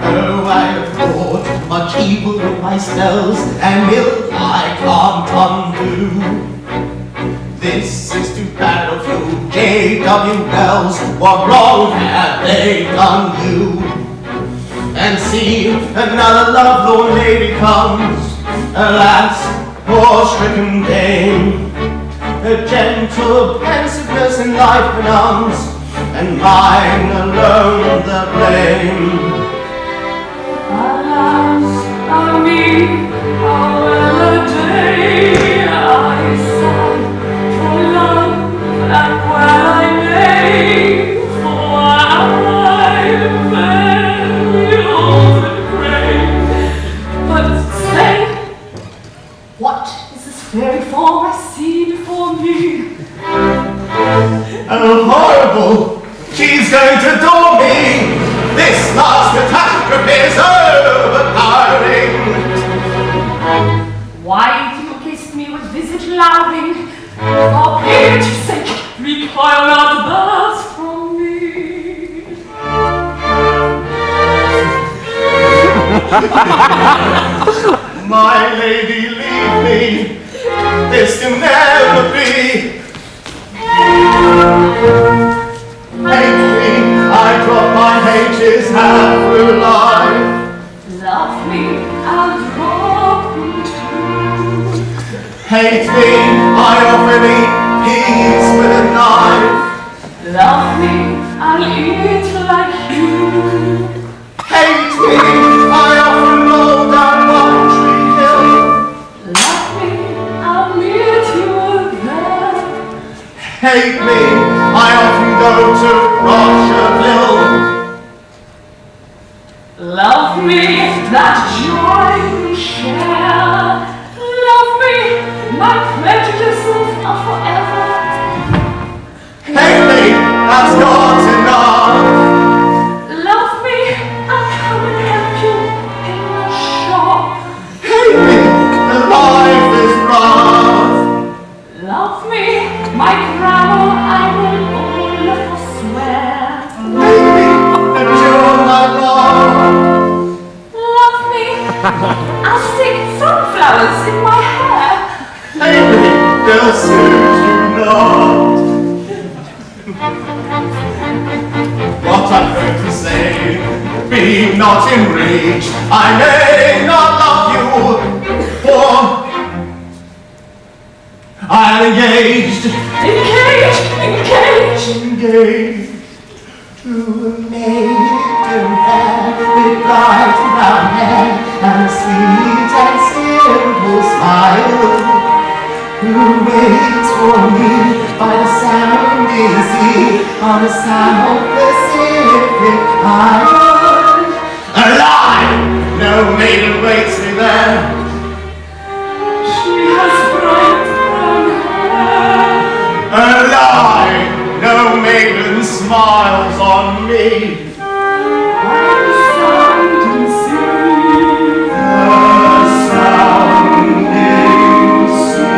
Oh, I have wrought much evil with my spells, and ill I can't undo. This is too bad of you, J.W. Wells. What wrong have they done you? And see, another lovelorn lady comes. Alas, poor stricken dame. Her gentle pensiveness in life benumbs, and mine alone the blame. Alas, ah me, how well a day I sigh for love and where I lay, for I very old and grey. But say, what is this fairy form I see before me? Oh, horrible! She's going to adore me! This last catastrophe is overpowering! Why do you kiss me with visage laving? For pity's sake, recoil not thus from me. My lady, leave me! This can never be! Hate me, I drop my H's half through life. Love me, I'll drop you too. Hate me, I offer thee peace with a knife. Love me, I'll eat like you. Hate me, I offer roll down one tree hill. Love me, hate me, I often go to Rocherville. Love me, that joy we share. Love me, my prejudices are forever. Hate me, that's not enough. Love me, I'll come and help you in the shop. Hate me, the life is rough. Love me, my grammar I will all forswear. Hate me, the jewel I love. Love me, I'll stick sunflowers in my hair. Hate me, they'll suit you not. What I'm going to say, be not enraged, I may not love you, for I'm engaged. Engaged to a maiden fair with bright brown hair and a sweet and simple smile, who waits for me by the sounding sea on the South Pacific Island. A lie! No maiden waits me there. She has bright brown hair. A lie! No maiden smiles on me. By the sounding sea. The sounding sea.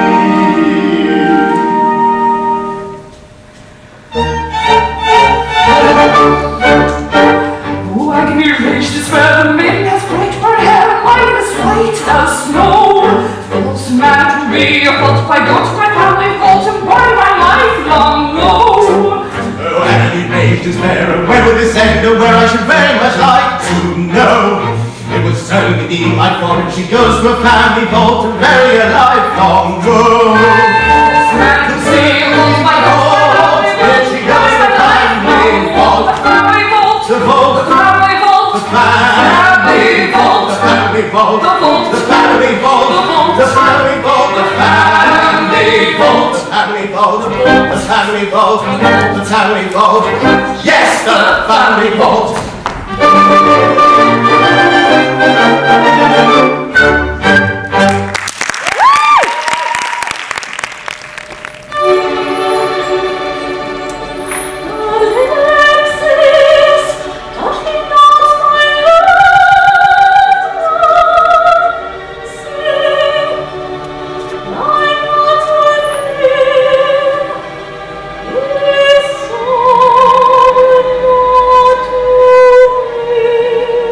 Oh, I can erase this where the maiden has bright brown hair and mine is white as snow. False man to be a fault by God, my family fault and by my lifelong woe. Oh, Annie maidens fair, and where will this end, and where I should very much like to know. It was certainly be my fault if she goes to a family vault and bury a lifelong woe. False man to see a fault by God, If she goes to a family vault, the family vault, the vault, the family vault, the family vault, the family vault, the family vault, the family vault, the family vault, the family vault, the family vault, the family vault, yes, the family vault. Alexis, touch me not, my love. Sing, thy mother live. This song not to me.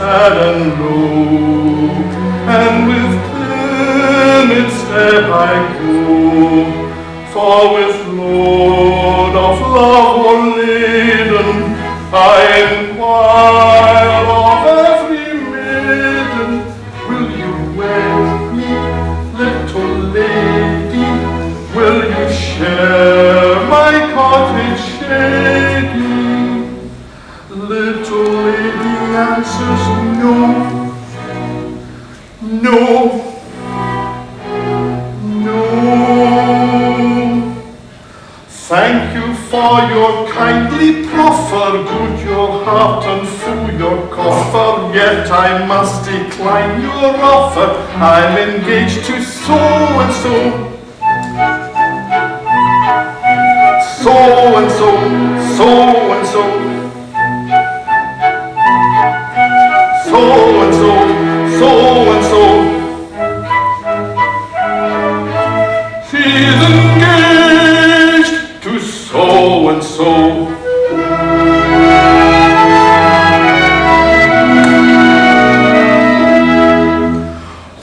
sad and low, and with timid step I go, for with load of love o'erladen, I inquire of every maiden, will you wed me, little lady? Will you share my cottage shady? Little lady answers no, no, no. Thank you for your kindly proffer, good your heart and full your coffer, yet I must decline your offer. I'm engaged to so and so. So and so, so and so. So and so, so and so. She's engaged to so and so.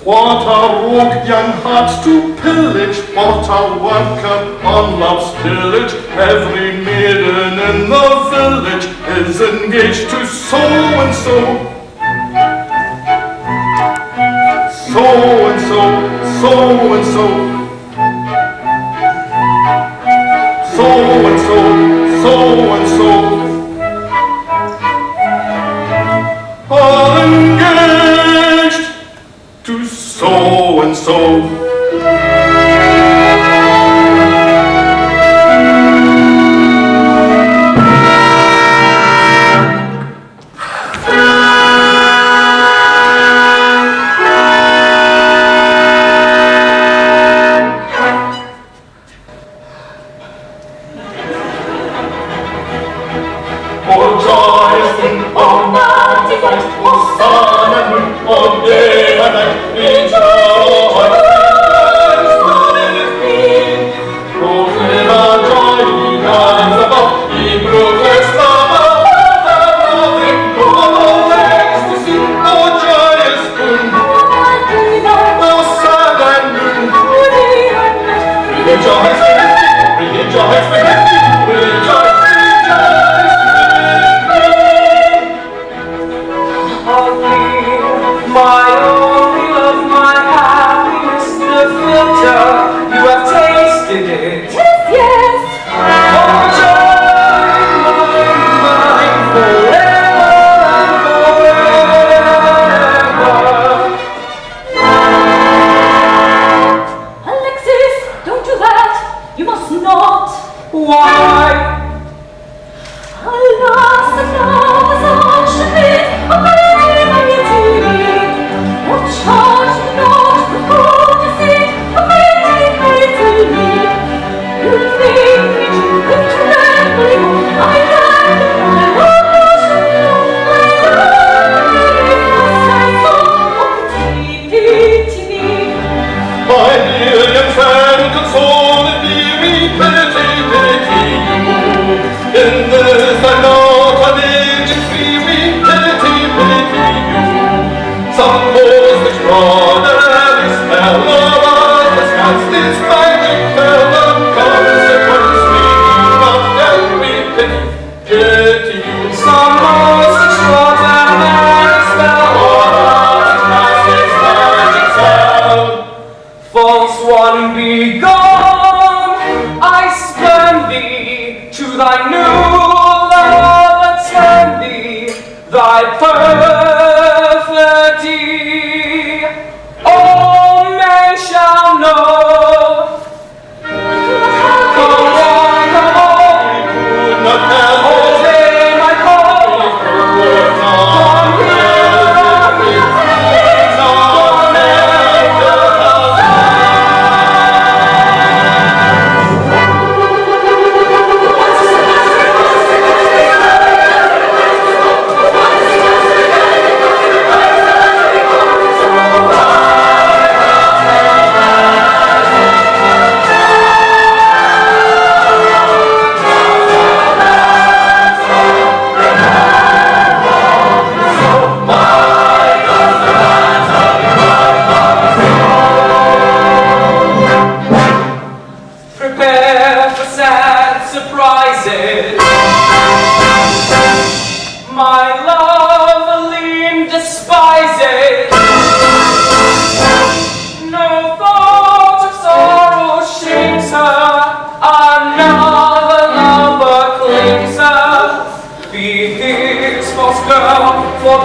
What a rogue young hearts to pillage, what a worker on love's tillage. Every maiden in the village is engaged to so and so. So and so, so and so. So and so, so and so. Are engaged to so and so.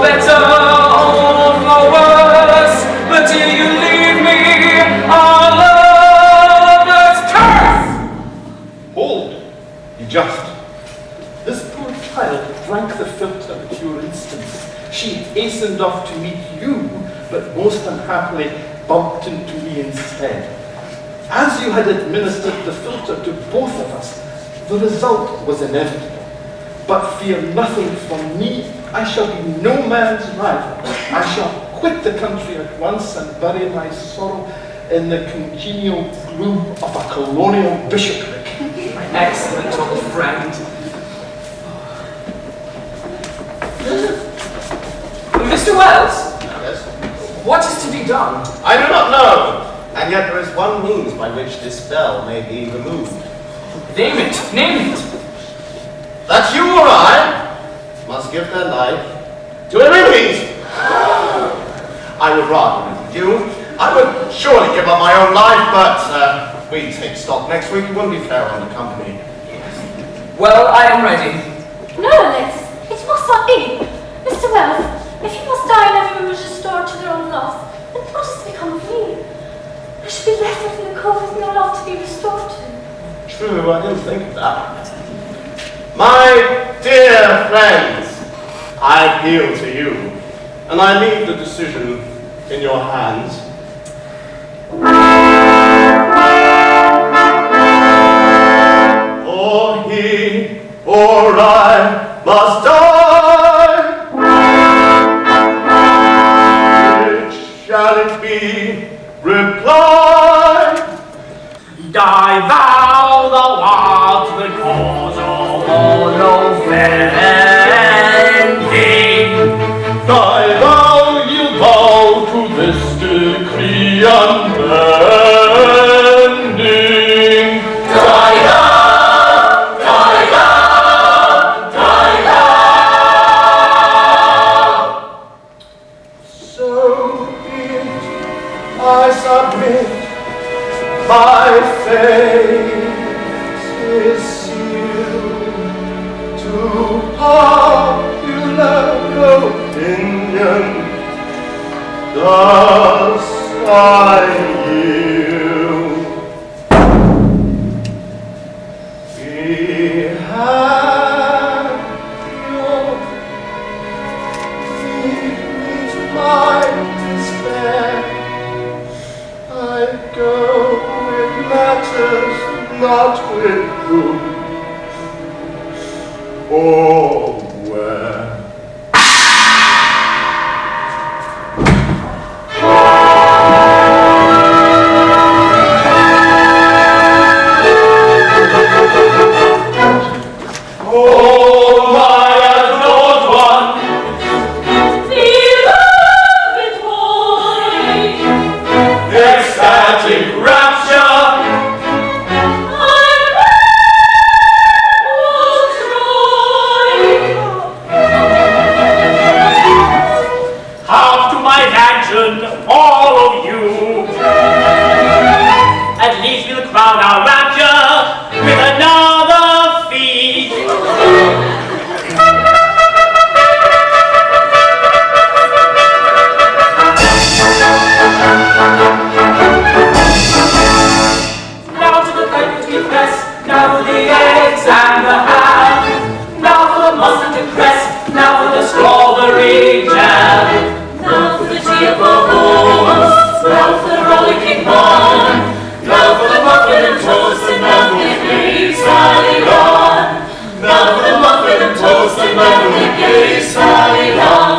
better or for worse, but here you leave me, our lover's curse! Hold! You just. This poor child drank the filter at your instance. She hastened off to meet you, but most unhappily bumped into me instead. As you had administered the filter to both of us, the result was inevitable. But fear nothing from me. I shall be no man's rival. I shall quit the country at once and bury my sorrow in the congenial gloom of a colonial bishopric. My excellent old friend. Mr. Wells? Yes? What is to be done? I do not know, and yet there is one means by which this spell may be removed. Name it, name it. That you or I must give their life to a means. I would rather with you. I would surely give up my own life, but we take stock next week. It wouldn't be fair on the company. Well, I am ready. No, Alexis, it must not be. Mr. Wells, if you must die and everyone was restored to their own loss, then what is to become of me? I should be left in the cove with no love to be restored to. True, I didn't think of that. My dear friends, I appeal to you, and I leave the decision in your hands. For he or I must die. Which shall it be? Reply. I vow the world the cause of all offending. Thy vow you vow to this decree unbending. Die thou, die thou, die thou. So be it, I submit, my fate is sealed to popular opinion. Thus I yield. Be happy, leave me to my despair. I go with matters, not with who or where. Oh, my adored one, Beloved boy, ecstatic rapture, I'm Half to my mansion, all of you. At least we'll crown our rapture with another feast. Now to the banquet we press, now for the eggs and the ham, now for the mustard and cress, now for the strawberry jam, now for the tea of the horse, now for the rollicking barn, now for the muffin and toast, and now for the gay Sally Run. Now for the muffin and toast, and now for the gay Sally Run.